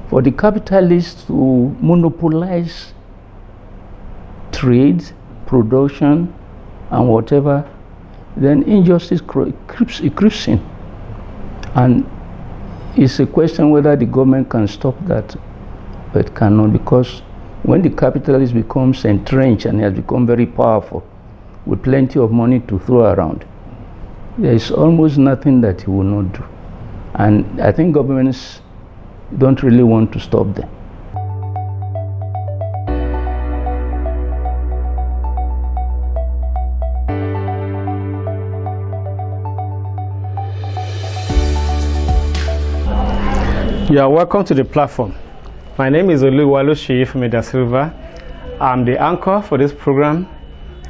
For the capitalists to monopolize trade, production, and whatever, then injustice creeps in. And it's a question whether the government can stop that, but it cannot, because when the capitalist becomes entrenched and has become very powerful with plenty of money to throw around, there is almost nothing that he will not do. And I think governments don't really want to stop them. You are welcome to the platform. My name is Oluwaloshi Meda Silva. I'm the anchor for this program.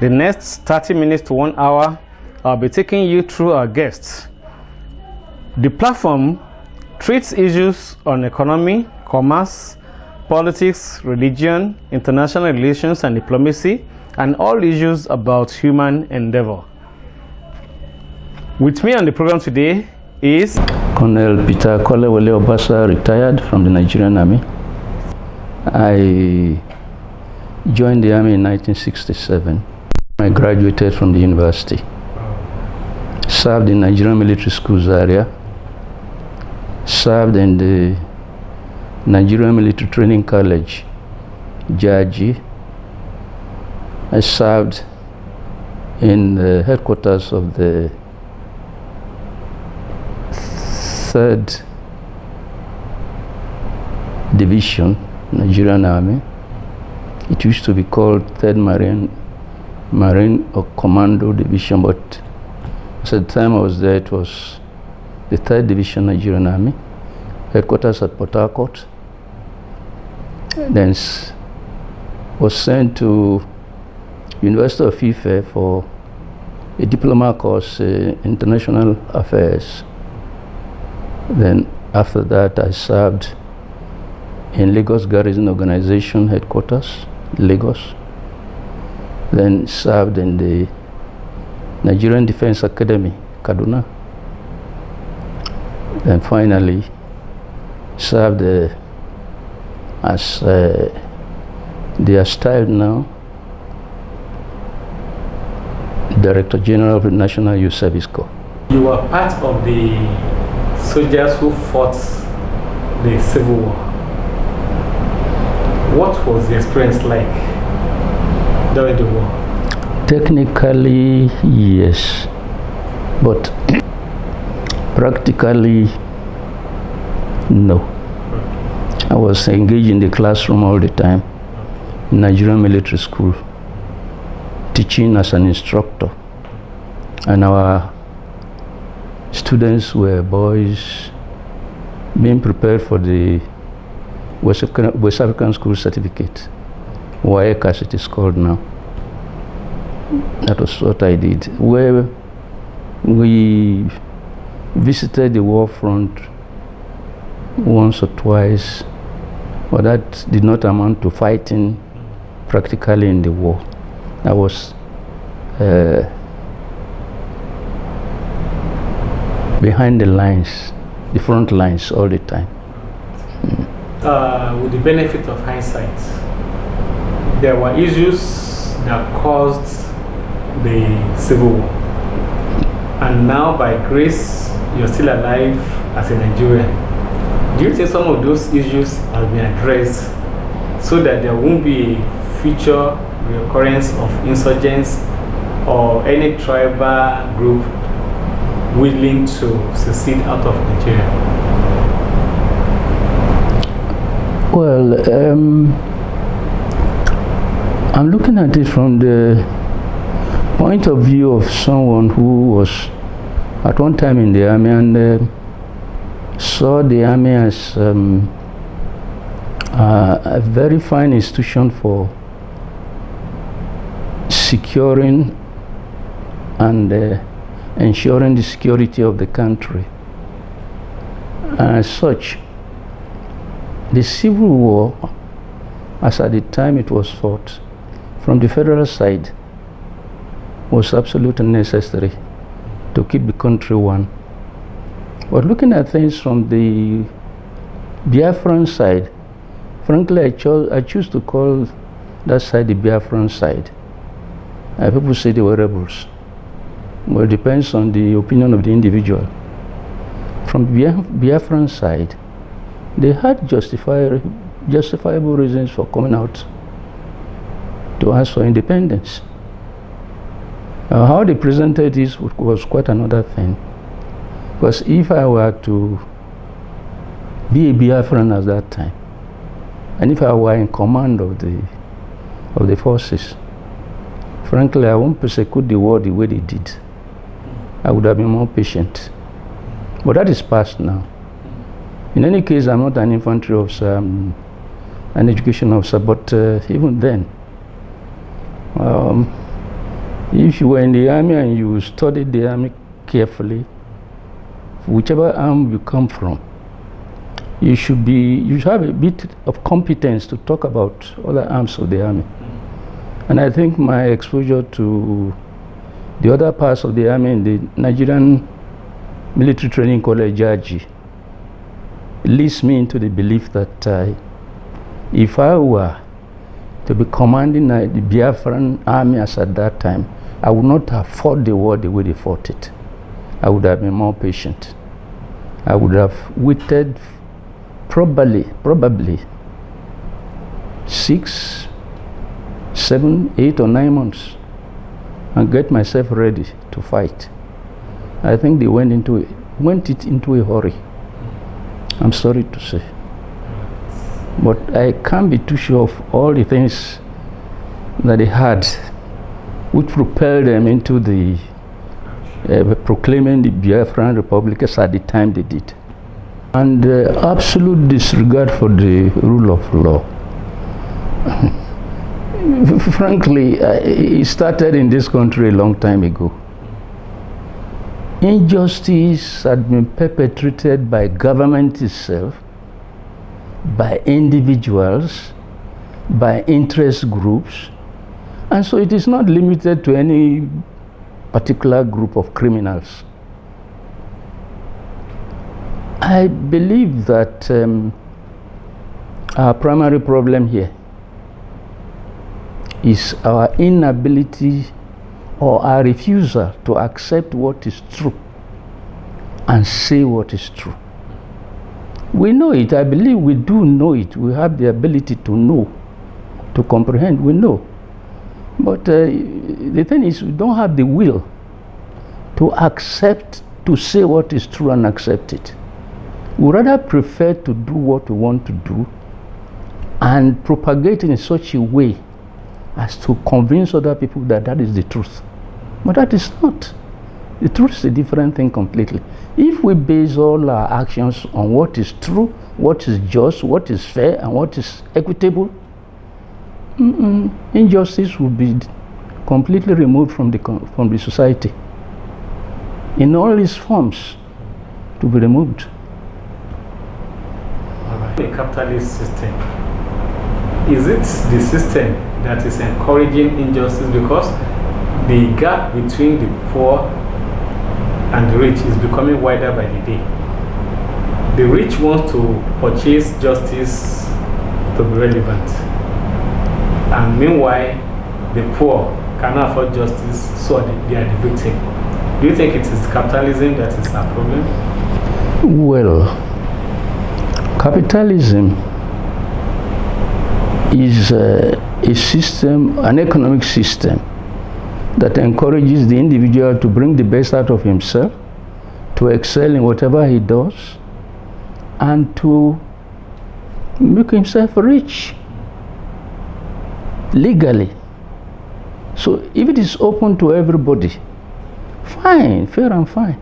The next 30 minutes to 1 hour, I'll be taking you through our guests. The platform treats issues on economy, commerce, politics, religion, international relations and diplomacy, and all issues about human endeavor. With me on the program today is Colonel Peter Kolewole Obasa, retired from the Nigerian Army. I joined the Army in 1967. I graduated from the university. Served in Nigerian Military Schools area. Served in the Nigerian Military Training College, Jaji. I served in the headquarters of the 3rd Division, Nigerian Army. It used to be called 3rd Marine or Commando Division, but at the time I was there, it was the 3rd Division Nigerian Army, headquarters at Port Harcourt. Then was sent to University of Ife for a diploma course, International Affairs. Then after that, I served in Lagos Garrison Organization headquarters, Lagos. Then served in the Nigerian Defense Academy, Kaduna. And finally served as they are styled now, Director General of the National Youth Service Corps. You were part of the soldiers who fought the Civil War. What was the experience like during the war? Technically, yes, but practically, no. I was engaged in the classroom all the time, in Nigerian Military School, teaching as an instructor. And our students were boys being prepared for the West African School Certificate, WAEC as it is called now. That was what I did, where we visited the war front once or twice, but that did not amount to fighting practically in the war. I was behind the lines, the front lines all the time. With the benefit of hindsight, there were issues that caused the Civil War. And now, by grace, you're still alive as a Nigerian. Do you think some of those issues have been addressed so that there won't be future recurrence of insurgents or any tribal group willing to secede out of Nigeria? Well, I'm looking at it from the point of view of someone who was at one time in the army and saw the army as a very fine institution for securing and ensuring the security of the country. As such, the Civil War, as at the time it was fought, from the federal side, was absolutely necessary to keep the country one. But looking at things from the Biafran side, frankly, I choose to call that side the Biafran side. People say they were rebels. Well, it depends on the opinion of the individual. From Biafran side, they had justifiable reasons for coming out to ask for independence. How they presented this was quite another thing. Because if I were to be a Biafran at that time, and if I were in command of the forces, frankly, I won't persecute the war the way they did. I would have been more patient. But that is past now. In any case, I'm not an infantry officer, I'm an education officer, but even then, if you were in the army and you studied the army carefully, whichever arm you come from, you should have a bit of competence to talk about other arms of the army. And I think my exposure to the other parts of the army in the Nigerian Military Training College, JAG, leads me into the belief that if I were to be commanding the Biafran army as at that time, I would not have fought the war the way they fought it. I would have been more patient. I would have waited probably 6, 7, 8 or 9 months and get myself ready to fight. I think they went into a hurry. I'm sorry to say. But I can't be too sure of all the things that they had which propelled them into the proclaiming the Biafran Republic at the time they did. And absolute disregard for the rule of law. Frankly, it started in this country a long time ago. Injustice had been perpetrated by government itself, by individuals, by interest groups, and so it is not limited to any particular group of criminals. I believe that our primary problem here is our inability or our refusal to accept what is true and say what is true. We know it. I believe we do know it. We have the ability to know, to comprehend. We know. But the thing is, we don't have the will to accept, to say what is true and accept it. We rather prefer to do what we want to do and propagate it in such a way as to convince other people that that is the truth. But that is not. The truth is a different thing completely. If we base all our actions on what is true, what is just, what is fair, and what is equitable, injustice will be completely removed from the society. In all its forms, to be removed. A capitalist system, is it the system that is encouraging injustice because the gap between the poor and the rich is becoming wider by the day? The rich want to purchase justice to be relevant, and meanwhile the poor cannot afford justice, so they are the victim. Do you think it is capitalism that is our problem? Well, capitalism is a system, an economic system that encourages the individual to bring the best out of himself, to excel in whatever he does, and to make himself rich legally. So if it is open to everybody, fine, fair and fine.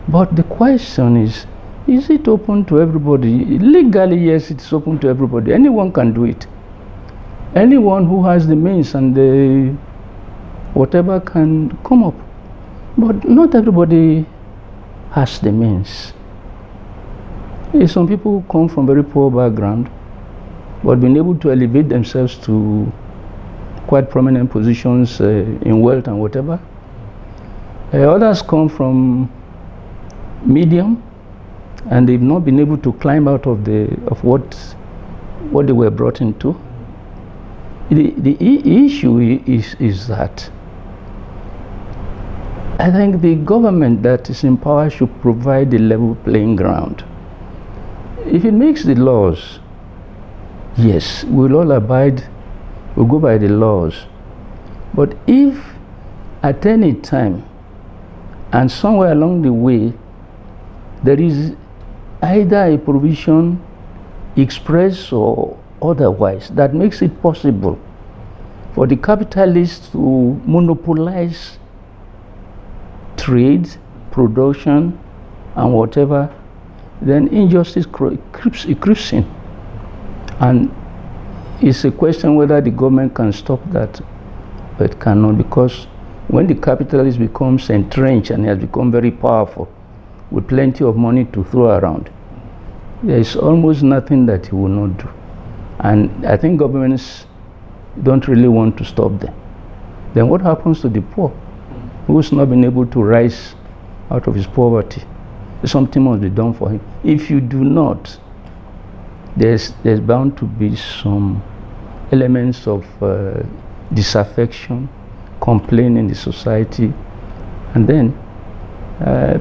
But the question is it open to everybody? Legally, yes, it's open to everybody. Anyone can do it. Anyone who has the means and the whatever can come up. But not everybody has the means. Some people who come from very poor background, but been able to elevate themselves to quite prominent positions in wealth and whatever. Others come from medium, and they've not been able to climb out of what they were brought into. The issue is that I think the government that is in power should provide a level playing ground. If it makes the laws, yes, we'll all we'll go by the laws. But if at any time and somewhere along the way there is either a provision express or otherwise that makes it possible for the capitalists to monopolize trade, production, and whatever, then injustice creeps in. And it's a question whether the government can stop that, but it cannot, because when the capitalist becomes entrenched and has become very powerful with plenty of money to throw around, there is almost nothing that he will not do. And I think governments don't really want to stop them. Then what happens to the poor, who's not been able to rise out of his poverty? Something must be done for him. If you do not, there's bound to be some elements of disaffection, complaint in the society, and then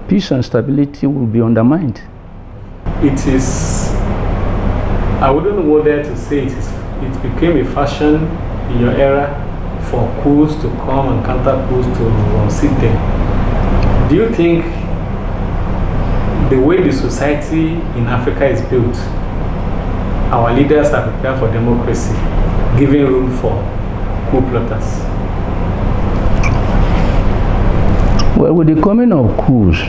peace and stability will be undermined. It is, I wouldn't know whether to say it became a fashion in your era for coups to come and counter coups to sit there. Do you think the way the society in Africa is built, our leaders are prepared for democracy, giving room for coup plotters? Well, with the coming of coups,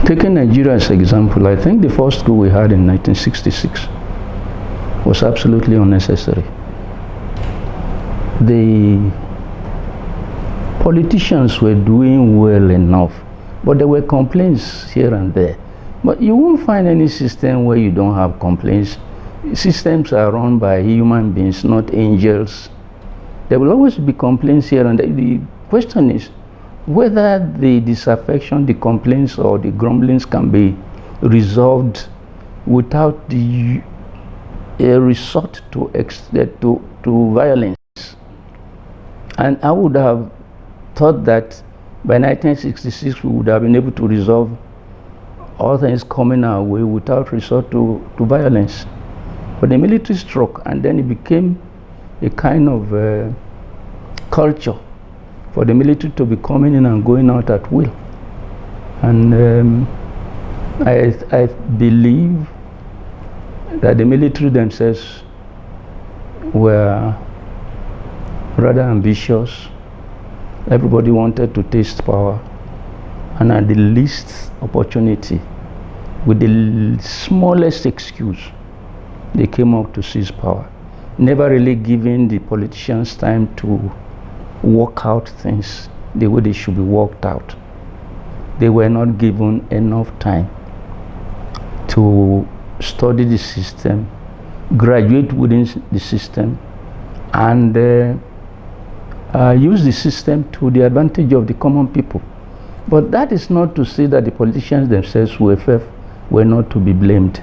taking Nigeria as an example, I think the first coup we had in 1966 was absolutely unnecessary. The politicians were doing well enough, but there were complaints here and there. But you won't find any system where you don't have complaints. Systems are run by human beings, not angels. There will always be complaints here and there. The question is whether the disaffection, the complaints, or the grumblings can be resolved without the resort to violence. And I would have thought that by 1966 we would have been able to resolve all things coming our way without resort to violence. But the military struck, and then it became a kind of culture for the military to be coming in and going out at will. And I believe that the military themselves were rather ambitious. Everybody wanted to taste power, and at the least opportunity, with the smallest excuse, they came up to seize power, never really giving the politicians time to work out things the way they should be worked out. They were not given enough time to study the system, graduate within the system, and use the system to the advantage of the common people. But that is not to say that the politicians themselves were not to be blamed.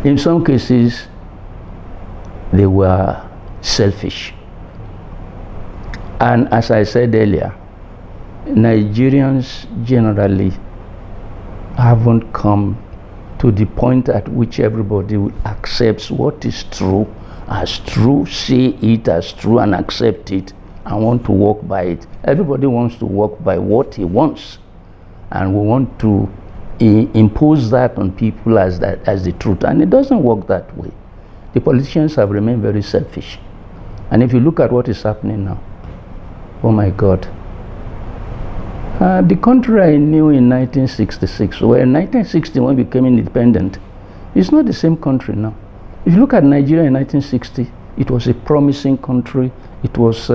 In some cases, they were selfish. And as I said earlier, Nigerians generally haven't come to the point at which everybody accepts what is true as true, say it as true, and accept it, and want to walk by it. Everybody wants to walk by what he wants, and we want to impose that on people as the truth, and it doesn't work that way. The politicians have remained very selfish, and if you look at what is happening now, oh my God. The country I knew in 1966, or in 1960 when we became independent, is not the same country now. If you look at Nigeria in 1960, it was a promising country. It was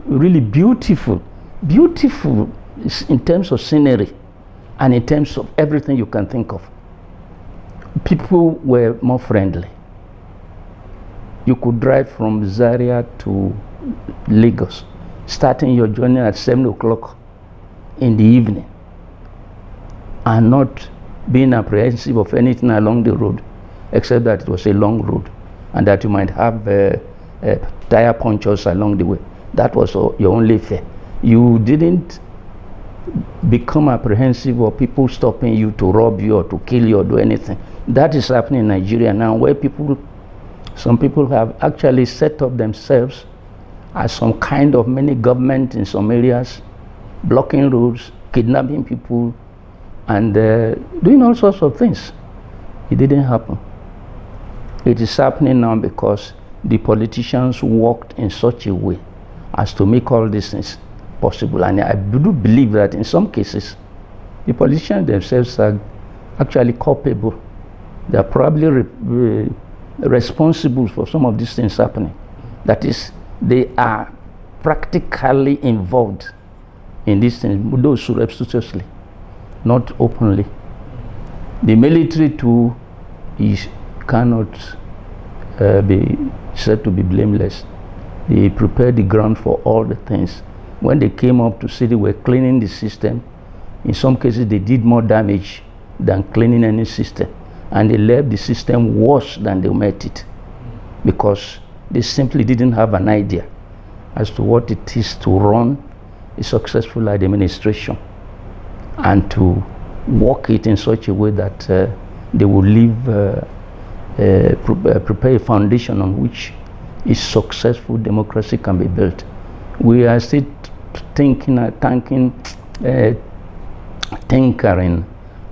really beautiful in terms of scenery and in terms of everything you can think of. People were more friendly. You could drive from Zaria to Lagos, starting your journey at 7 o'clock in the evening. and not being apprehensive of anything along the road, except that it was a long road and that you might have tire punctures along the way. That was your only fear. You didn't become apprehensive of people stopping you to rob you or to kill you or do anything. That is happening in Nigeria now, where some people have actually set up themselves as some kind of mini government in some areas, blocking roads, kidnapping people, and doing all sorts of things. It didn't happen. It is happening now because the politicians worked in such a way as to make all these things possible. And I do believe that in some cases, the politicians themselves are actually culpable. They are probably responsible for some of these things happening. That is, they are practically involved in these things, though surreptitiously, not openly. The military too cannot be said to be blameless. They prepared the ground for all the things. When they came up to say they were cleaning the system, in some cases they did more damage than cleaning any system. And they left the system worse than they met it, because they simply didn't have an idea as to what it is to run a successful administration and to work it in such a way that they will prepare a foundation on which a successful democracy can be built. We are still tinkering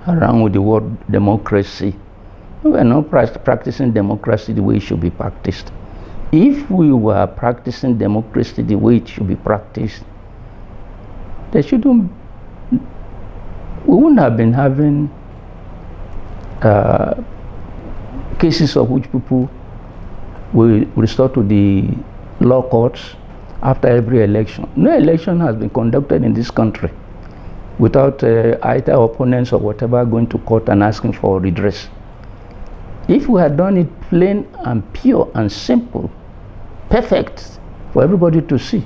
around with the word democracy. We are not practicing democracy the way it should be practiced. If we were practicing democracy the way it should be practiced, we wouldn't have been having cases of which people will resort to the law courts after every election. No election has been conducted in this country without either opponents or whatever going to court and asking for redress. If we had done it plain and pure and simple, perfect for everybody to see,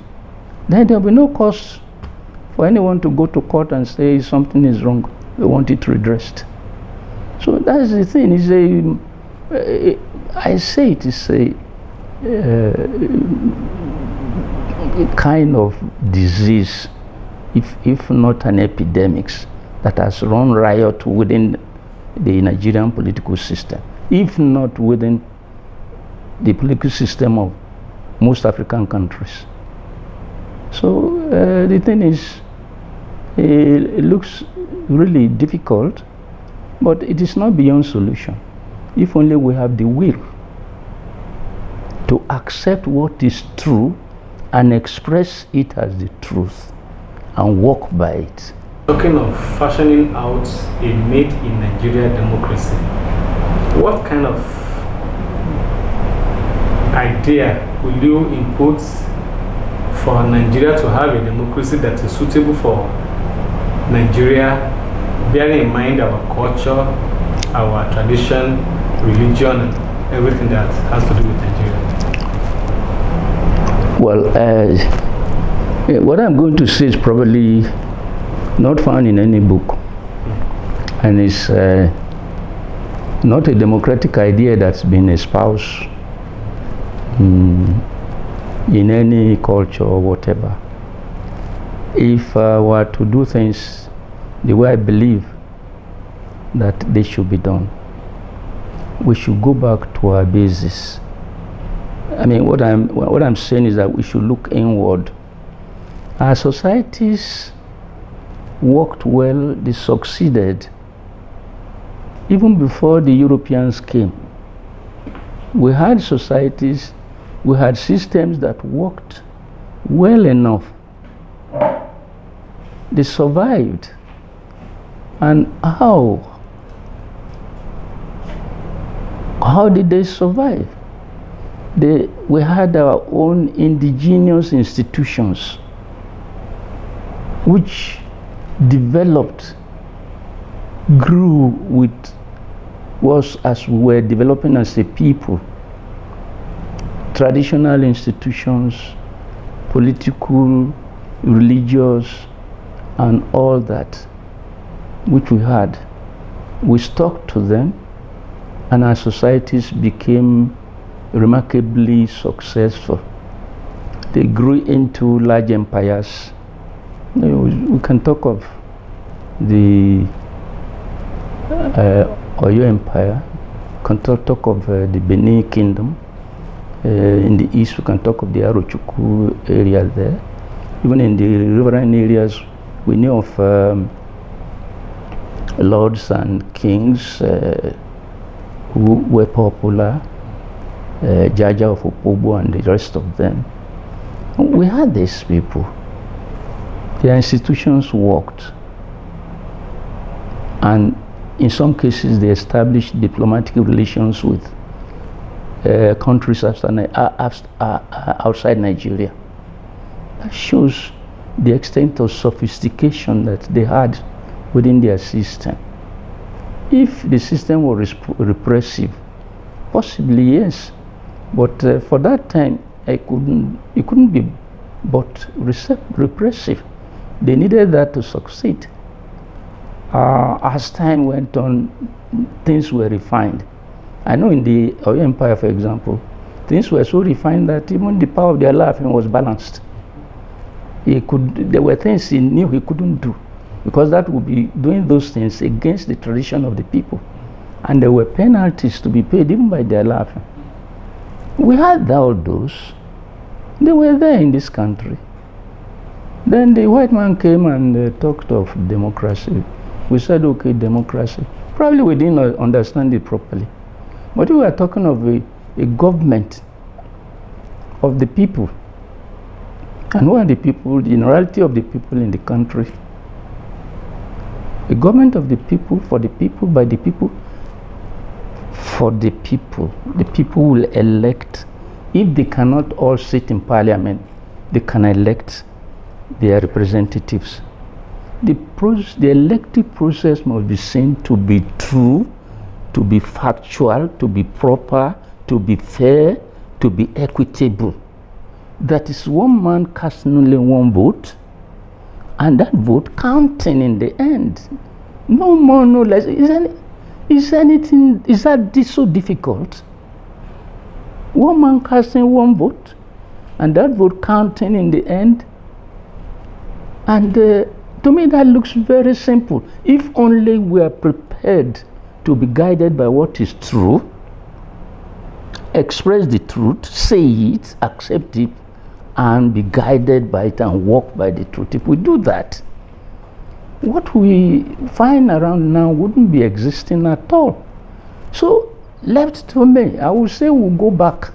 then there will be no cause for anyone to go to court and say something is wrong, they want it redressed. So that's the thing. I say it is a kind of disease, if not an epidemic, that has run riot within the Nigerian political system, if not within the political system of most African countries. So the thing is, it looks really difficult, but it is not beyond solution, if only we have the will to accept what is true and express it as the truth and walk by it. Talking of fashioning out a made in Nigeria democracy, what kind of idea will you input for Nigeria to have a democracy that is suitable for Nigeria, bearing in mind our culture, our tradition, religion, and everything that has to do with Nigeria? Well, what I'm going to say is probably not found in any book, and it's not a democratic idea that's been espoused in any culture or whatever. If I were to do things the way I believe that they should be done, we should go back to our basis. I mean, what I'm saying is that we should look inward. Our societies worked well, they succeeded even before the Europeans came. We had societies, we had systems that worked well enough. They survived. And how did they survive? We had our own indigenous institutions which developed, grew with us as we were developing as a people. Traditional institutions, political, religious, and all that. which we had, we stuck to them, and our societies became remarkably successful. They grew into large empires. We can talk of the Oyo Empire, we can talk of the Benin Kingdom. In the east, we can talk of the Arochukwu area there. Even in the riverine areas, we know of lords and kings who were popular, Jaja of Opobo and the rest of them. We had these people. Their institutions worked. And in some cases, they established diplomatic relations with countries outside Nigeria. That shows the extent of sophistication that they had within their system. If the system was repressive, possibly yes, but for that time, it couldn't be but repressive. They needed that to succeed. As time went on, things were refined. I know in the Oyo Empire, for example, things were so refined that even the power of the Alaafin was balanced. There were things he knew he couldn't do, because that would be doing those things against the tradition of the people. And there were penalties to be paid even by the Alaafin. We had all those. They were there in this country. Then the white man came and talked of democracy. We said, okay, democracy. Probably we didn't understand it properly. But we were talking of a government of the people. And who are the people? The generality of the people in the country. A government of the people, for the people, by the people, for the people. The people will elect. If they cannot all sit in parliament, they can elect their representatives. The elective process must be seen to be true, to be factual, to be proper, to be fair, to be equitable. That is one man casting only one vote, and that vote counting in the end. No more, no less. Is that so difficult? One man casting one vote, and that vote counting in the end. And to me, that looks very simple. If only we are prepared to be guided by what is true, express the truth, say it, accept it, and be guided by it and walk by the truth. If we do that, what we find around now wouldn't be existing at all. So, left to me, I would say we'll go back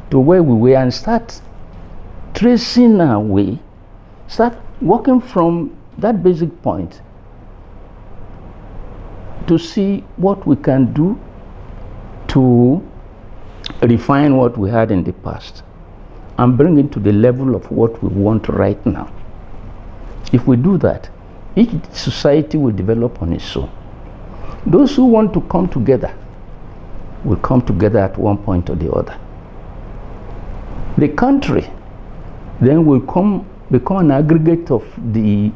to where we were and start tracing our way, start working from that basic point to see what we can do to refine what we had in the past and bring it to the level of what we want right now. If we do that, each society will develop on its own. Those who want to come together will come together at one point or the other. The country then will become an aggregate of the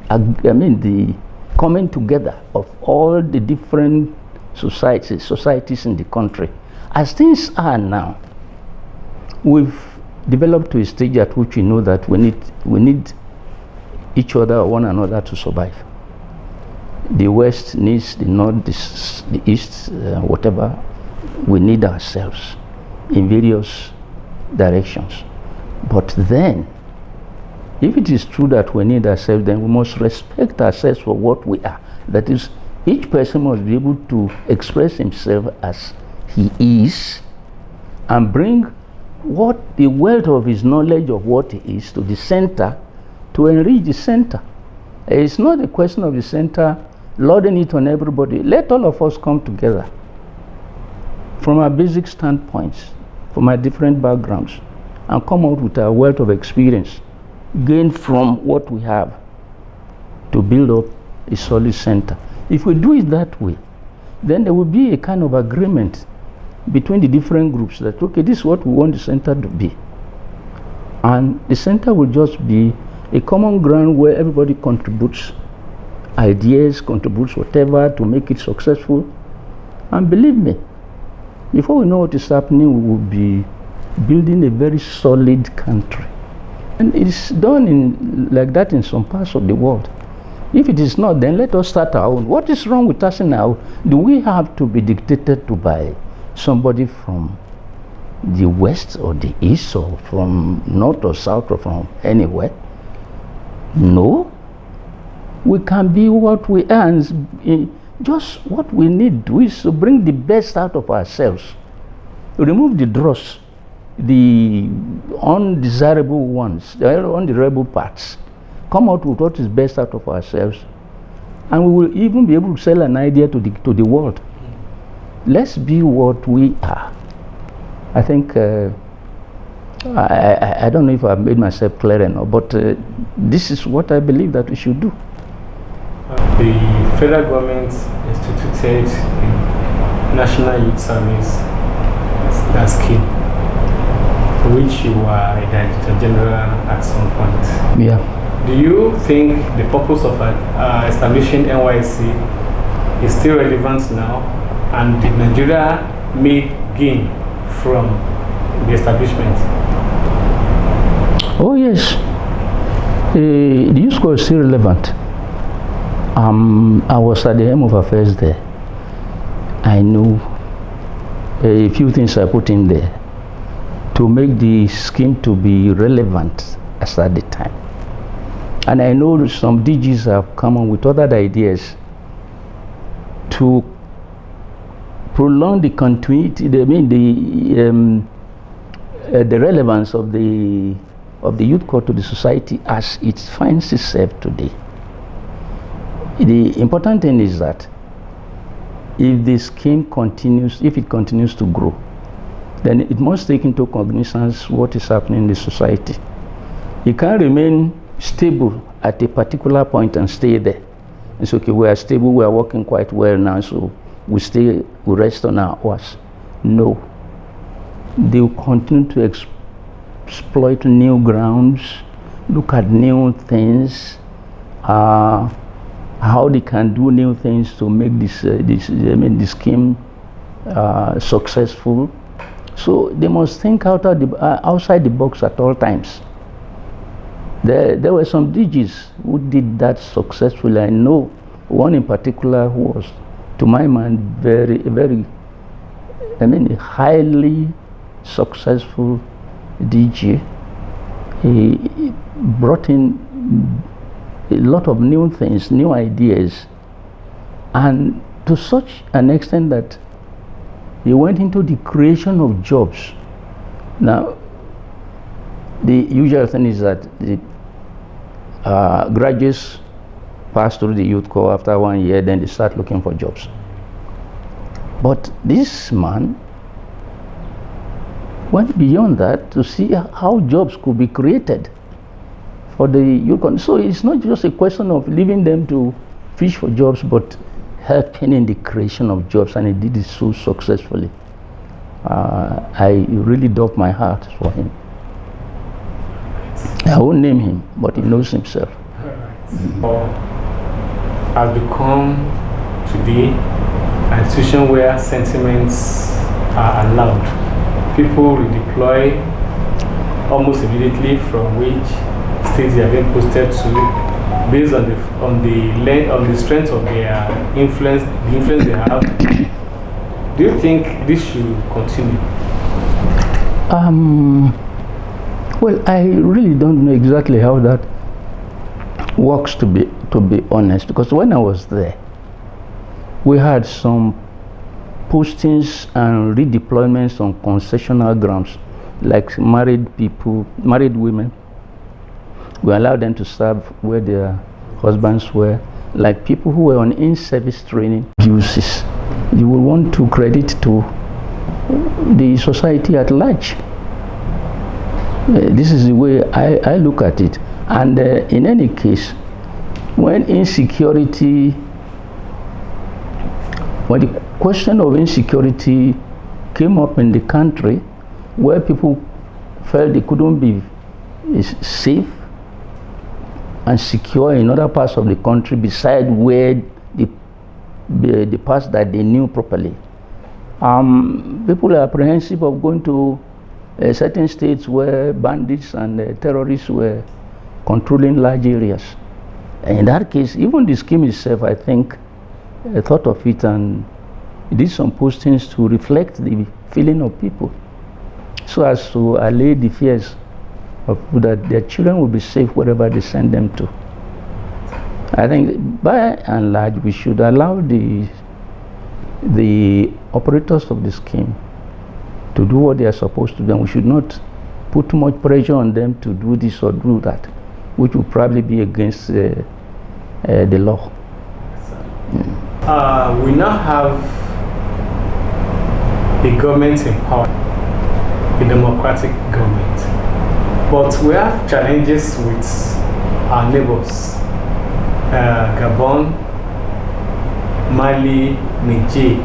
coming together of all the different societies in the country. As things are now, we've developed to a stage at which we know that we need each other or one another to survive. The West needs the North, the East, whatever. We need ourselves in various directions. But then, if it is true that we need ourselves, then we must respect ourselves for what we are. That is, each person must be able to express himself as he is and bring what the wealth of his knowledge of what he is to the center to enrich the center. It's not a question of the center loading it on everybody. Let all of us come together from our basic standpoints, from our different backgrounds, and come out with our wealth of experience gained from what we have to build up a solid center. If we do it that way, then there will be a kind of agreement between the different groups that, okay, this is what we want the center to be. And the center will just be a common ground where everybody contributes ideas, contributes whatever to make it successful. And believe me, before we know what is happening, we will be building a very solid country. And it's done like that in some parts of the world. If it is not, then let us start our own. What is wrong with us now? Do we have to be dictated to by somebody from the west or the east or from north or south or from anywhere? No. We can be what we are. And just what we need to is to bring the best out of ourselves. Remove the dross, the undesirable ones, the undesirable parts. Come out with what is best out of ourselves. And we will even be able to sell an idea to the world. Let's be what we are. I think, I don't know if I've made myself clear enough, but this is what I believe that we should do. The federal government instituted the National Youth Service scheme, which you were a Director General at some point. Yeah. Do you think the purpose of establishing NYSC is still relevant now? And did Nigeria make gain from the establishment? Oh yes, the youth corps is still relevant. I was at the helm of affairs there. I knew a few things I put in there to make the scheme to be relevant as at the time. And I know some DGs have come up with other ideas to prolong the continuity, the relevance of the youth corps to the society as it finds itself today. The important thing is that if the scheme continues, if it continues to grow, then it must take into cognizance what is happening in the society. It can't remain stable at a particular point and stay there. It's okay, we are stable, we are working quite well now, so we rest on our oars. No. They will continue to exploit new grounds, look at new things, how they can do new things to make this scheme successful. So they must think outside the box at all times. There were some DGs who did that successfully. I know one in particular who was, to my mind, very, a highly successful DG. He brought in a lot of new things, new ideas, and to such an extent that he went into the creation of jobs. Now, the usual thing is that the graduates pass through the youth corps after 1 year, then they start looking for jobs. But this man went beyond that to see how jobs could be created for the youth. So it's not just a question of leaving them to fish for jobs, but helping in the creation of jobs, and he did it so successfully. I really doff my heart for him. I won't name him, but he knows himself. Has become today an institution where sentiments are allowed. People redeploy almost immediately from which states they are being posted to, based on the strength of their influence, the influence they have. Do you think this should continue? Well, I really don't know exactly how that works, to be honest, because when I was there, we had some postings and redeployments on concessional grounds, like married women. We allowed them to serve where their husbands were, like people who were on in-service training uses. You will want to credit to the society at large. This is the way I look at it. And in any case, when the question of insecurity came up in the country, where people felt they couldn't be safe and secure in other parts of the country beside where the parts that they knew properly. People are apprehensive of going to certain states where bandits and terrorists were controlling large areas. And in that case, even the scheme itself, I think, thought of it and did some postings to reflect the feeling of people, so as to allay the fears of that their children will be safe wherever they send them to. I think by and large we should allow the operators of the scheme to do what they are supposed to do, and we should not put too much pressure on them to do this or do that, which will probably be against the law. We now have a government in power, a democratic government, but we have challenges with our neighbors, Gabon, Mali, Niger.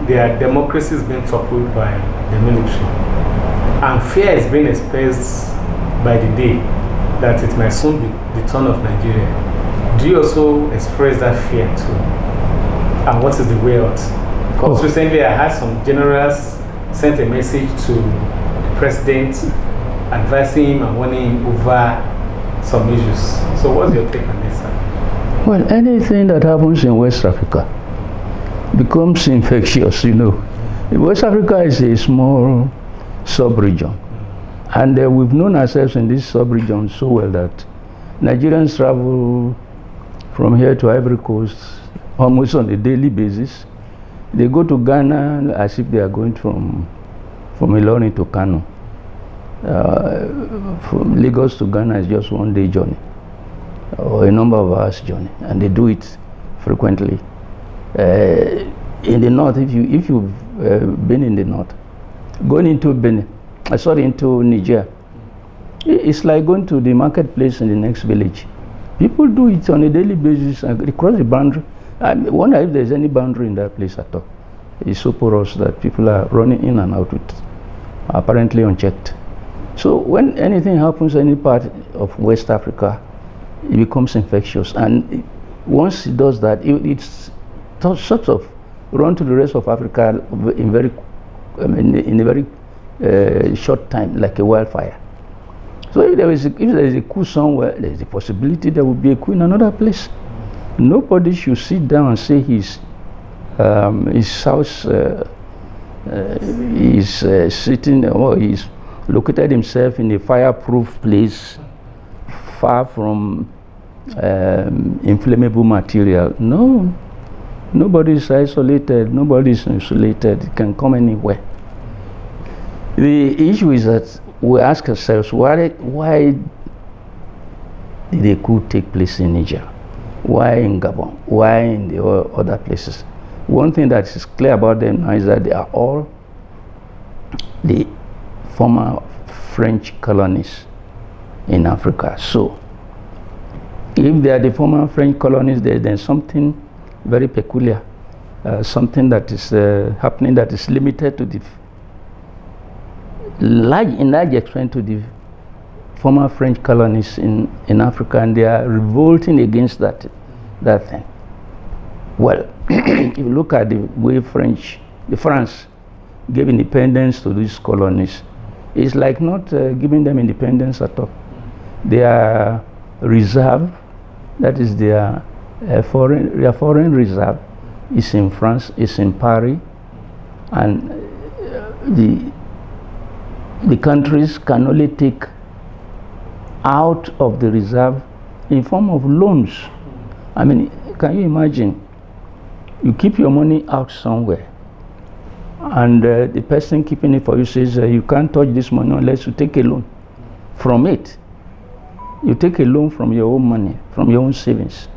Their democracy is being toppled by the military, and fear is being expressed by the day that it might soon be the turn of Nigeria. Do you also express that fear too? And what is the way out? Because recently I had some generals sent a message to the president advising him and warning him over some issues. So what's your take on this, sir? Well, anything that happens in West Africa becomes infectious, you know. West Africa is a small sub-region, and we've known ourselves in this sub-region so well that Nigerians travel from here to Ivory Coast almost on a daily basis. They go to Ghana as if they are going from Ilorin to Kano. From Lagos to Ghana is just one day journey, or a number of hours journey, and they do it frequently. In the north, if you've been in the north, going into into Niger, it's like going to the marketplace in the next village. People do it on a daily basis and they cross the boundary. I wonder if there's any boundary in that place at all. It's so porous that people are running in and out with apparently unchecked. So when anything happens in any part of West Africa, it becomes infectious, and once it does that, it's sort of run to the rest of Africa in a very short time, like a wildfire. So if there is a coup somewhere, there is a possibility there will be a coup in another place. Nobody should sit down and say his house is sitting, or he's located himself in a fireproof place far from inflammable material. No, nobody is isolated. Nobody is insulated. It can come anywhere. The issue is that we ask ourselves, why did a coup take place in Niger? Why in Gabon? Why in the other places? One thing that is clear about them now is that they are all the former French colonies in Africa. So, if they are the former French colonies, there's something very peculiar, something that is happening that is limited to the large extent to the former French colonies in Africa, and they are revolting against that thing. Well, if you look at the way France gave independence to these colonies, it's like not giving them independence at all. Their reserve, that is their foreign reserve, is in France, is in Paris, and the countries can only take out of the reserve in form of loans. I mean, can you imagine? You keep your money out somewhere, and the person keeping it for you says, you can't touch this money unless you take a loan from it. You take a loan from your own money, from your own savings,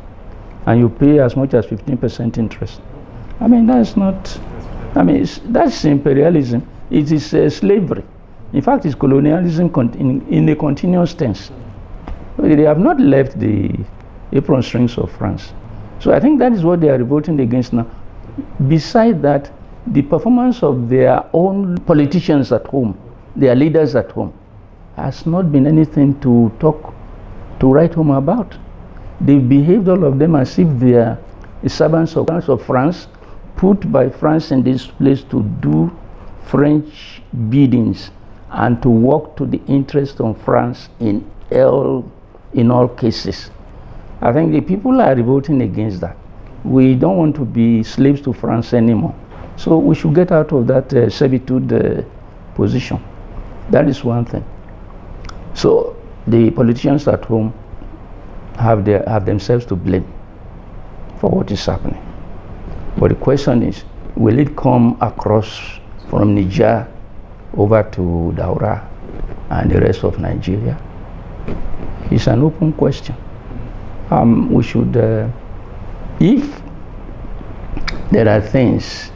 and you pay as much as 15% interest. I mean, that's not, that's imperialism. It is slavery. In fact, it's colonialism in a continuous tense. They have not left the apron strings of France. So I think that is what they are revolting against now. Besides that, the performance of their own politicians at home, their leaders at home, has not been anything to write home about. They've behaved, all of them, as if they are servants of France, put by France in this place to do French biddings and to work to the interest of France in all cases. I think the people are revolting against that. We don't want to be slaves to France anymore. So we should get out of that servitude position. That is one thing. So the politicians at home have themselves to blame for what is happening. But the question is, will it come across from Niger over to Daura and the rest of Nigeria? It's an open question. We should, if there are things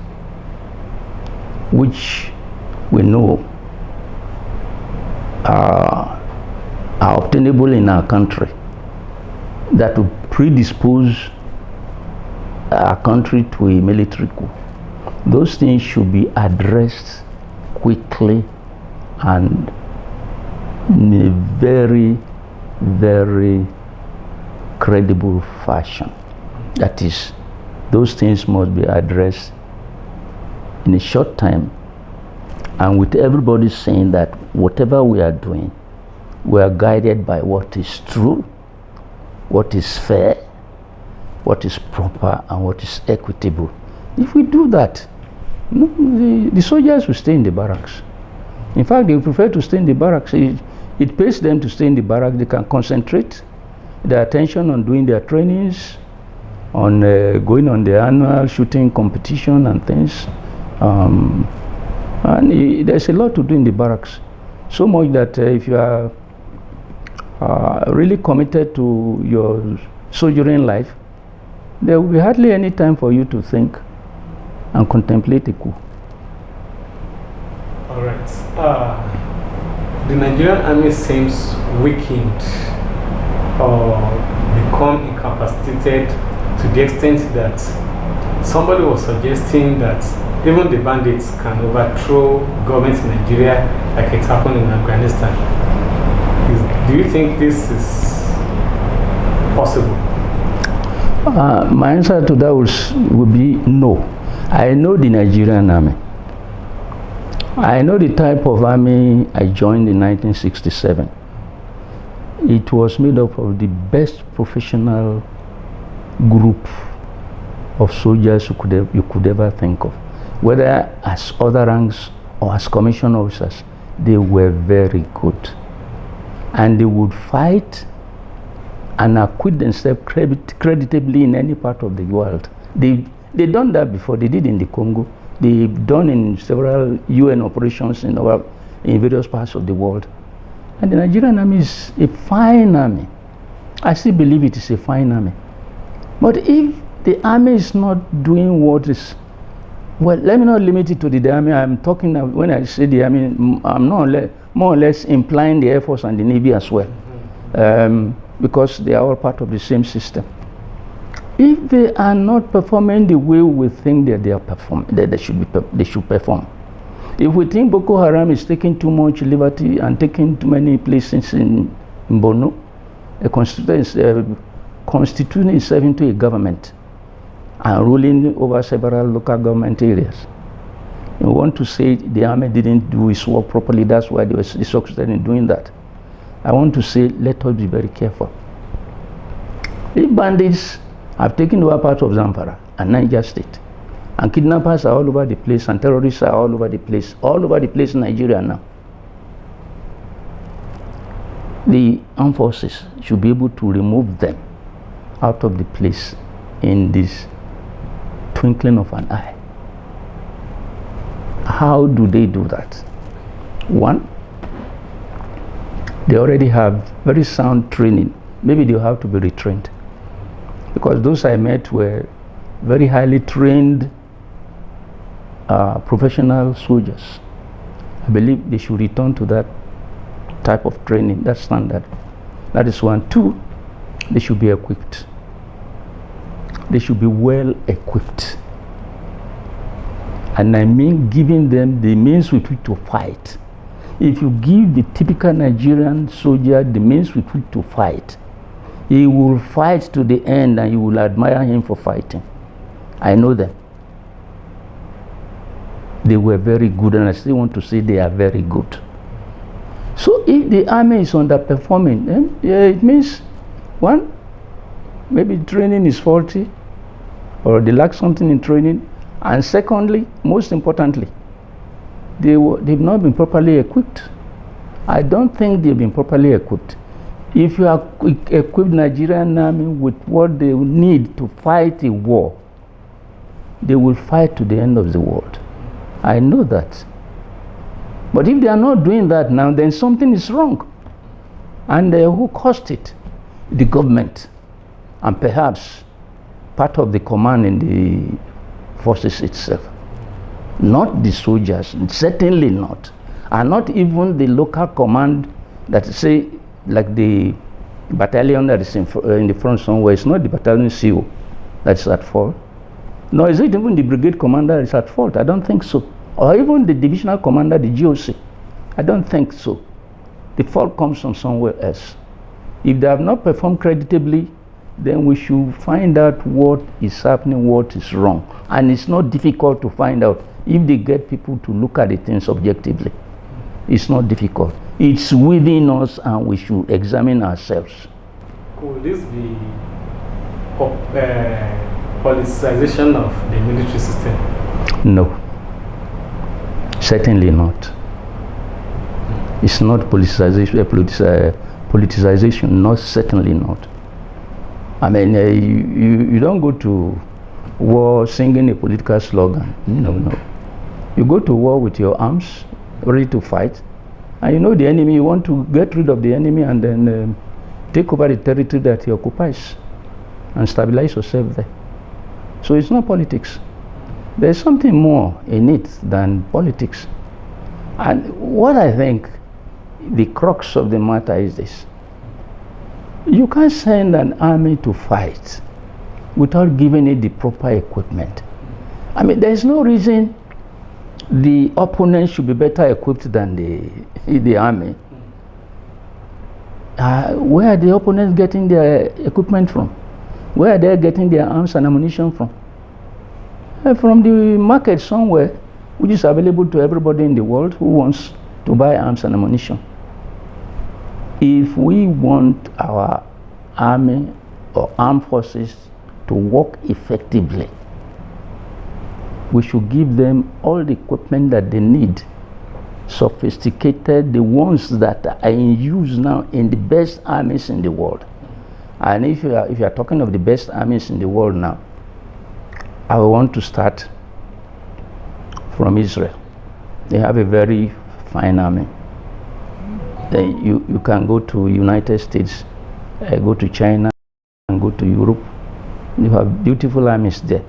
which we know are obtainable in our country that would predispose our country to a military coup, those things should be addressed quickly and in a very, very credible fashion. That is, those things must be addressed in a short time, and with everybody saying that whatever we are doing, we are guided by what is true, what is fair, what is proper, and what is equitable. If we do that, the soldiers will stay in the barracks. In fact, they prefer to stay in the barracks. It pays them to stay in the barracks. They can concentrate their attention on doing their trainings, on going on the annual shooting competition and things. And there's a lot to do in the barracks. So much that if you are really committed to your soldiering life, there will be hardly any time for you to think and contemplate a coup. All right. The Nigerian Army seems weakened or become incapacitated to the extent that somebody was suggesting that even the bandits can overthrow governments in Nigeria like it happened in Afghanistan. Do you think this is possible? My answer to that would be no. I know the Nigerian Army. I know the type of army I joined in 1967. It was made up of the best professional group of soldiers you could ever think of. Whether as other ranks or as commissioned officers, they were very good. And they would fight and acquit themselves creditably in any part of the world. They've done that before. They did in the Congo. They've done in several UN operations in various parts of the world. And the Nigerian Army is a fine army. I still believe it is a fine army. But if the army is not doing what is, well, let me not limit it to the army. I'm talking, when I say the army, I'm more or less implying the Air Force and the Navy as well. Because they are all part of the same system. If they are not performing the way we think that they are performing, that they should perform. If we think Boko Haram is taking too much liberty and taking too many places in Borno, constituting itself into a government and ruling over several local government areas. You want to say the army didn't do its work properly, that's why they were successful in doing that. I want to say, let us be very careful. If bandits have taken over part of Zamfara and Niger State, and kidnappers are all over the place, and terrorists are all over the place in Nigeria now, the armed forces should be able to remove them out of the place in this twinkling of an eye. How do they do that? One, they already have very sound training. Maybe they'll have to be retrained. Because those I met were very highly trained professional soldiers. I believe they should return to that type of training, that standard. That is one. Two, they should be equipped. They should be well equipped. And I mean giving them the means with which to fight. If you give the typical Nigerian soldier the means with which to fight, he will fight to the end and you will admire him for fighting. I know them. They were very good, and I still want to say they are very good. So if the army is underperforming, then it means, one, maybe training is faulty, or they lack something in training, and secondly, most importantly, they've not been properly equipped. I don't think they've been properly equipped. If you equip Nigerian Army with what they need to fight a war, they will fight to the end of the world. I know that. But if they are not doing that now, then something is wrong. And who caused it? The government. And perhaps part of the command in the forces itself. Not the soldiers, certainly not. And not even the local command that say, like the battalion that is in the front somewhere. It's not the battalion CO that is at fault. Nor is it even the brigade commander that is at fault. I don't think so. Or even the divisional commander, the GOC. I don't think so. The fault comes from somewhere else. If they have not performed creditably, then we should find out what is happening, what is wrong. And it's not difficult to find out if they get people to look at the things objectively. It's not difficult. It's within us, and we should examine ourselves. Could this be politicization of the military system? No. Certainly not. It's not politicization, not certainly not. I mean, you don't go to war singing a political slogan. No. You go to war with your arms, ready to fight, and you know the enemy. You want to get rid of the enemy and then take over the territory that he occupies and stabilize yourself there. So it's not politics. There's something more in it than politics. And what I think the crux of the matter is this. You can't send an army to fight without giving it the proper equipment. I mean, there's no reason the opponent should be better equipped than the army. Where are the opponents getting their equipment from? Where are they getting their arms and ammunition from? From the market somewhere, which is available to everybody in the world who wants to buy arms and ammunition. If we want our army or armed forces to work effectively, we should give them all the equipment that they need, sophisticated, the ones that are in use now in the best armies in the world. And if you are talking of the best armies in the world now, I want to start from Israel. They have a very fine army. Then you can go to United States, go to China, and go to Europe. You have beautiful armies there.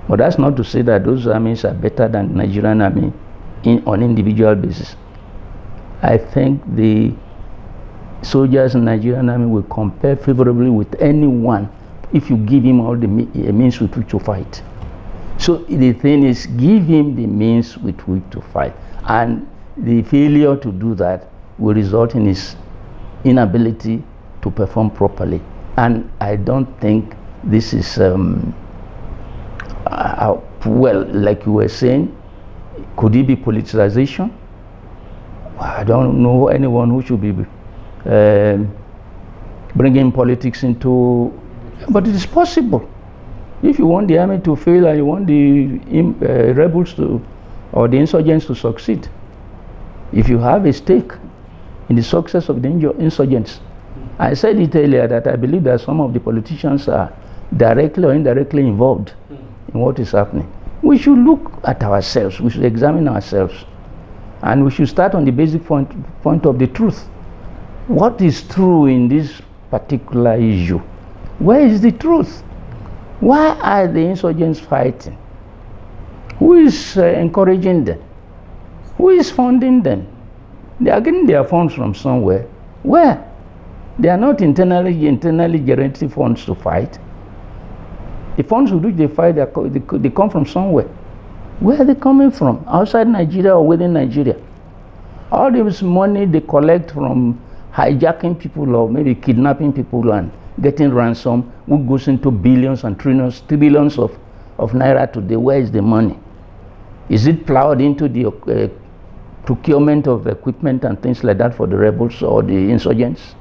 But that's not to say that those armies are better than Nigerian Army on individual basis. I think the soldiers in Nigerian Army will compare favorably with anyone if you give him all the means with which to fight. So the thing is, give him the means with which to fight. And the failure to do that will result in his inability to perform properly. And I don't think this is, well, like you were saying, could it be politicization? I don't know anyone who should be bringing politics into, but it is possible. If you want the army to fail and you want the rebels to, or the insurgents to succeed, if you have a stake in the success of the insurgents, I said it earlier that I believe that some of the politicians are directly or indirectly involved in what is happening. We should look at ourselves, we should examine ourselves, and we should start on the basic point of the truth. What is true in this particular issue? Where is the truth? Why are the insurgents fighting? Who is encouraging them? Who is funding them? They are getting their funds from somewhere. Where? They are not internally generating funds to fight. The funds with which they fight, they come from somewhere. Where are they coming from? Outside Nigeria or within Nigeria? All this money they collect from hijacking people or maybe kidnapping people and getting ransom, which goes into billions and trillions of naira today. Where is the money? Is it plowed into the procurement of equipment and things like that for the rebels or the insurgents?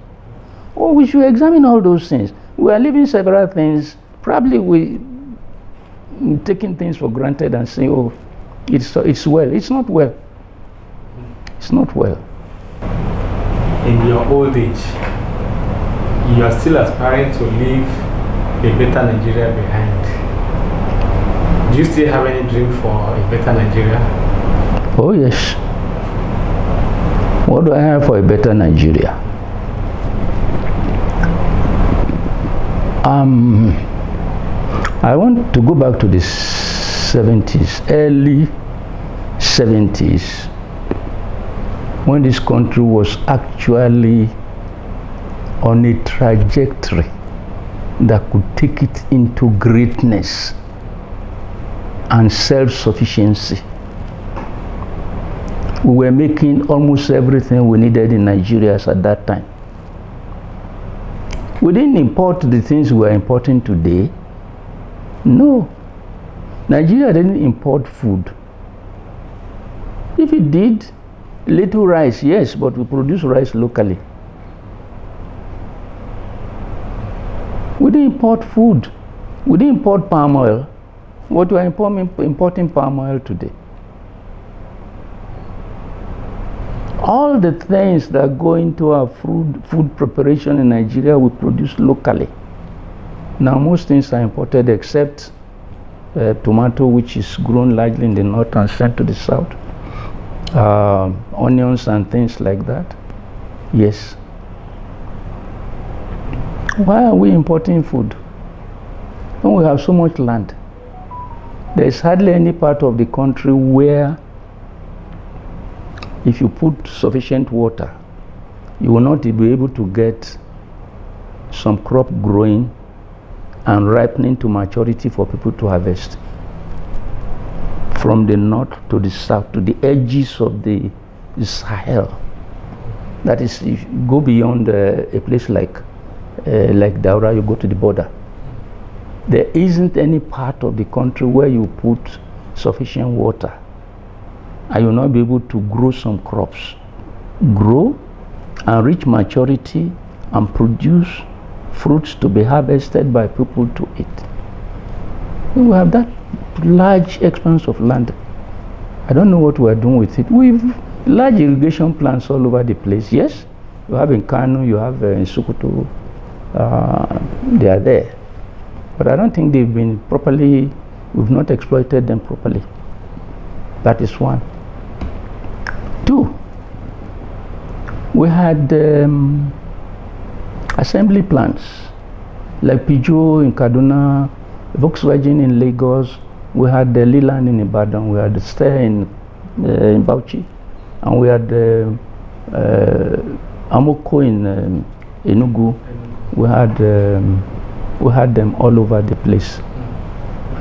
Oh, we should examine all those things. We are leaving several things. Probably we taking things for granted and saying, oh, it's well. It's not well. It's not well. In your old age, you are still aspiring to leave a better Nigeria behind. Do you still have any dream for a better Nigeria? Oh, yes. What do I have for a better Nigeria? I want to go back to the 70s, early 70s, when this country was actually on a trajectory that could take it into greatness and self-sufficiency. We were making almost everything we needed in Nigeria at that time. We didn't import the things we are importing today. No. Nigeria didn't import food. If it did, little rice, yes, but we produce rice locally. We didn't import food. We didn't import palm oil. What we are importing palm oil today. All the things that go into our food preparation in Nigeria, we produce locally. Now most things are imported except tomato, which is grown largely in the north and sent to the south. Onions and things like that. Yes. Why are we importing food when we have so much land? There is hardly any part of the country where if you put sufficient water, you will not be able to get some crop growing and ripening to maturity for people to harvest. From the north to the south, to the edges of the Sahel. That is, if you go beyond a place like Daura, you go to the border. There isn't any part of the country where you put sufficient water and you'll not be able to grow some crops. Grow and reach maturity and produce fruits to be harvested by people to eat. We have that large expanse of land. I don't know what we are doing with it. We've large irrigation plants all over the place. Yes, you have in Kano, you have in Sokoto, they are there. But I don't think they've been properly, we've not exploited them properly. That is one. Two, we had assembly plants like Peugeot in Kaduna, Volkswagen in Lagos, we had the Leland in Ibadan, we had the Steyr in Bauchi, and we had Amoko in Enugu. We had them all over the place,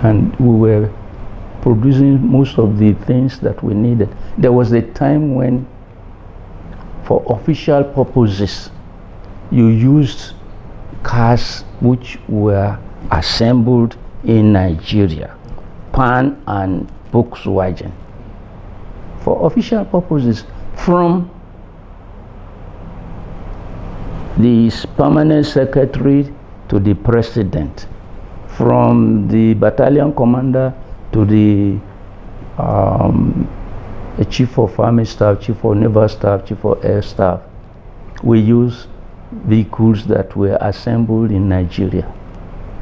and we were producing most of the things that we needed. There was a time when, for official purposes, you used cars which were assembled in Nigeria, Pan and Volkswagen, for official purposes, from the permanent secretary to the president, from the battalion commander to the chief of army staff, chief of naval staff, chief of air staff. We use vehicles that were assembled in Nigeria.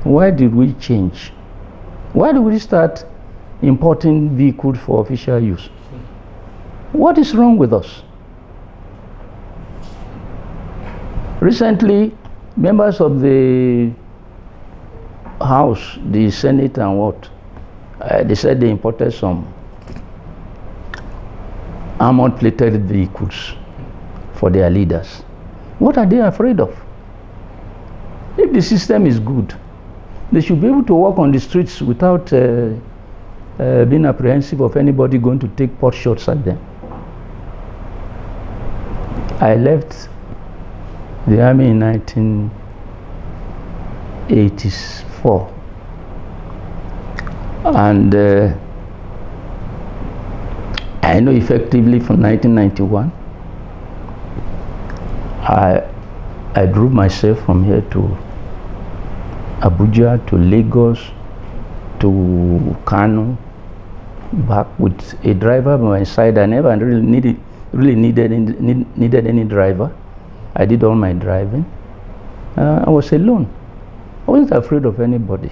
Why did we change? Why did we start importing vehicles for official use? What is wrong with us? Recently, members of the House, the Senate and what, they said they imported some armored plated vehicles for their leaders. What are they afraid of? If the system is good, they should be able to walk on the streets without being apprehensive of anybody going to take pot shots at them. I left the army in 1984, and I know effectively from 1991, I drove myself from here to Abuja, to Lagos, to Kano, back with a driver by my side. I never really needed any driver. I did all my driving. I was alone. I wasn't afraid of anybody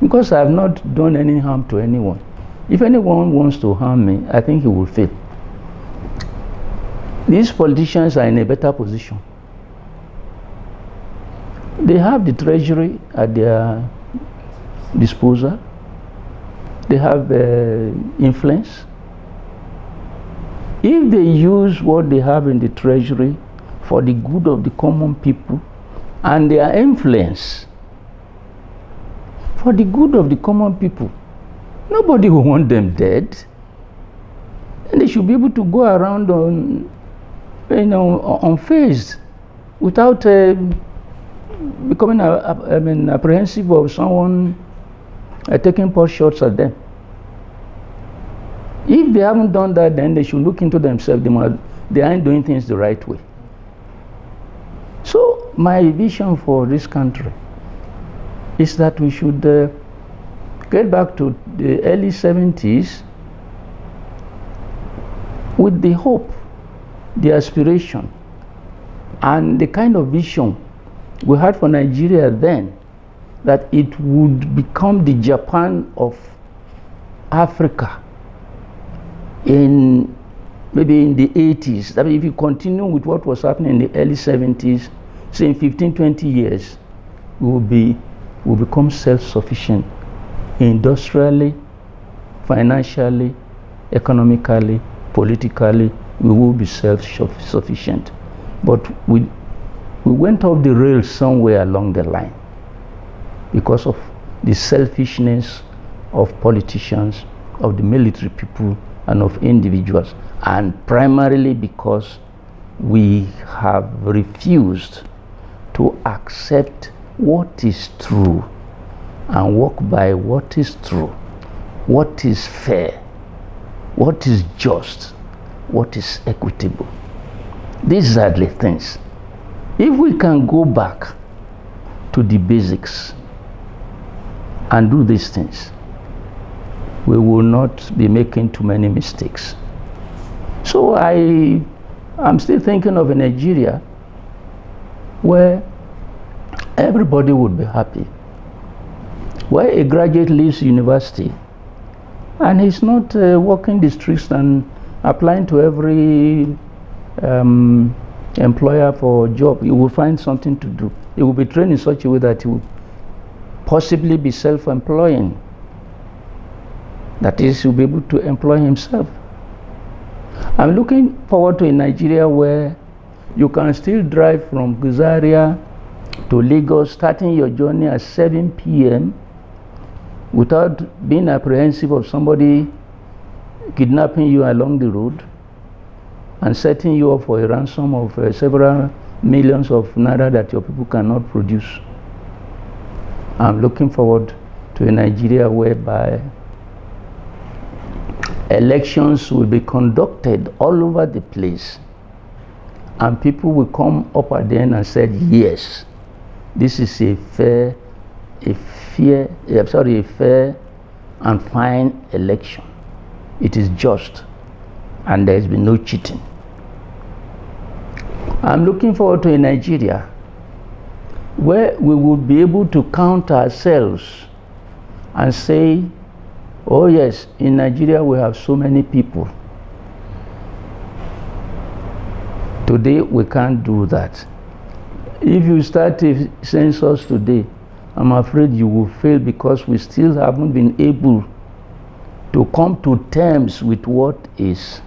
because I have not done any harm to anyone. If anyone wants to harm me, I think he will fail. These politicians are in a better position. They have the treasury at their disposal. They have influence. If they use what they have in the treasury for the good of the common people and their influence for the good of the common people, nobody will want them dead. And they should be able to go around unfazed without becoming apprehensive of someone taking pot shots at them. If they haven't done that, then they should look into themselves. They aren't doing things the right way. So my vision for this country is that we should get back to the early 70s with the hope, the aspiration, and the kind of vision we had for Nigeria then, that it would become the Japan of Africa maybe in the 80s. That if you continue with what was happening in the early 70s, say in 15-20 years, we will become self-sufficient industrially, financially, economically, politically. We will be self-sufficient. But we went off the rails somewhere along the line because of the selfishness of politicians, of the military people, and of individuals, and primarily because we have refused to accept what is true and walk by what is true, what is fair, what is just, what is equitable. These are the things. If we can go back to the basics and do these things, we will not be making too many mistakes. So I'm still thinking of a Nigeria where everybody would be happy, where a graduate leaves university and he's not walking the streets and applying to every employer for a job. He will find something to do. He will be trained in such a way that he will possibly be self-employing. That is, he'll be able to employ himself. I'm looking forward to a Nigeria where you can still drive from Zaria to Lagos, starting your journey at 7 p.m. without being apprehensive of somebody kidnapping you along the road and setting you up for a ransom of several millions of naira that your people cannot produce. I'm looking forward to a Nigeria whereby elections will be conducted all over the place and people will come up at the end and say, yes, this is a fair and fine election. It is just and there has been no cheating. I'm looking forward to a Nigeria where we will be able to count ourselves and say, oh yes, in Nigeria we have so many people. Today we can't do that. If you start a census today, I'm afraid you will fail because we still haven't been able to come to terms with what is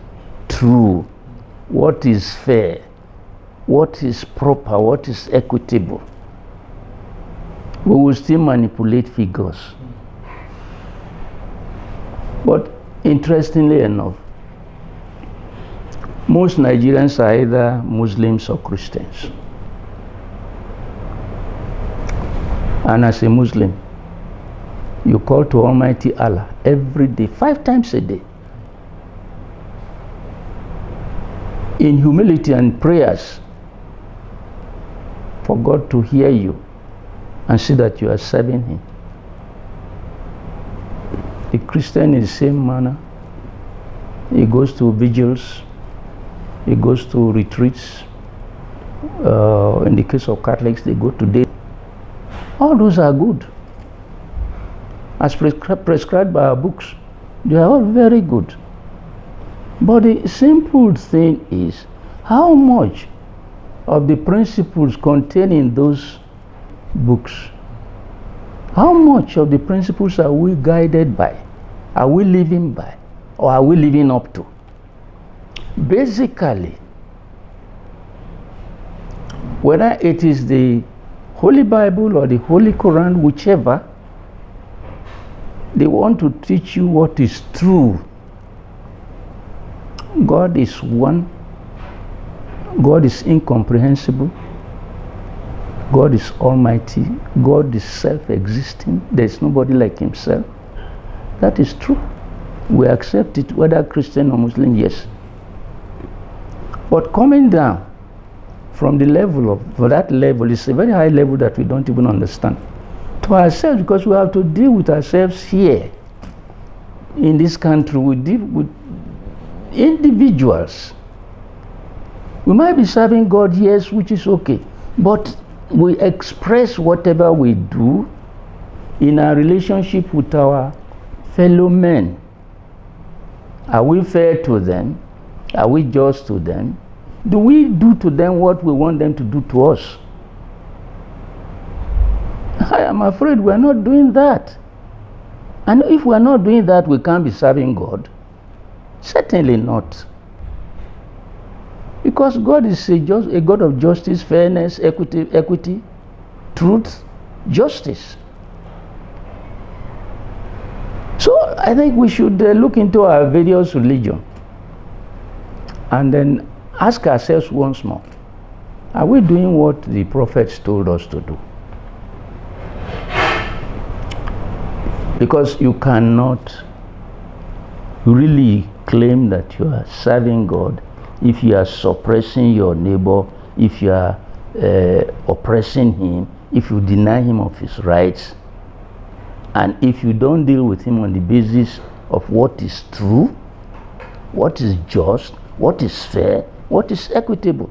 true, what is fair, what is proper, what is equitable. We will still manipulate figures. But interestingly enough, Most Nigerians are either Muslims or Christians. And as a Muslim, you call to Almighty Allah every day, 5 times a day, in humility and prayers for God to hear you and see that you are serving Him. The Christian is the same manner. He goes to vigils, he goes to retreats. In the case of Catholics, they go to day. All those are good. As prescribed by our books, they are all very good. But the simple thing is, how much of the principles contained in those books, how much of the principles are we guided by? Are we living by? Or are we living up to? Basically, whether it is the Holy Bible or the Holy Quran, whichever, they want to teach you what is true. God is one. God is incomprehensible. God is almighty. God is self-existing. There is nobody like Himself. That is true. We accept it, whether Christian or Muslim, yes. But coming down from the level of, for that level, is a very high level that we don't even understand. To ourselves, because we have to deal with ourselves here in this country. We deal with individuals. We might be serving God, yes, which is okay, but we express whatever we do in our relationship with our fellow men. Are we fair to them? Are we just to them? Do we do to them what we want them to do to us? I am afraid we are not doing that. And if we are not doing that, we can't be serving God. Certainly not. Because God is a God of justice, fairness, equity, truth, justice. So I think we should look into our various religions and then ask ourselves once more, are we doing what the prophets told us to do? Because you cannot really claim that you are serving God if you are suppressing your neighbor, if you are oppressing him, if you deny him of his rights, and if you don't deal with him on the basis of what is true, what is just, what is fair, what is equitable.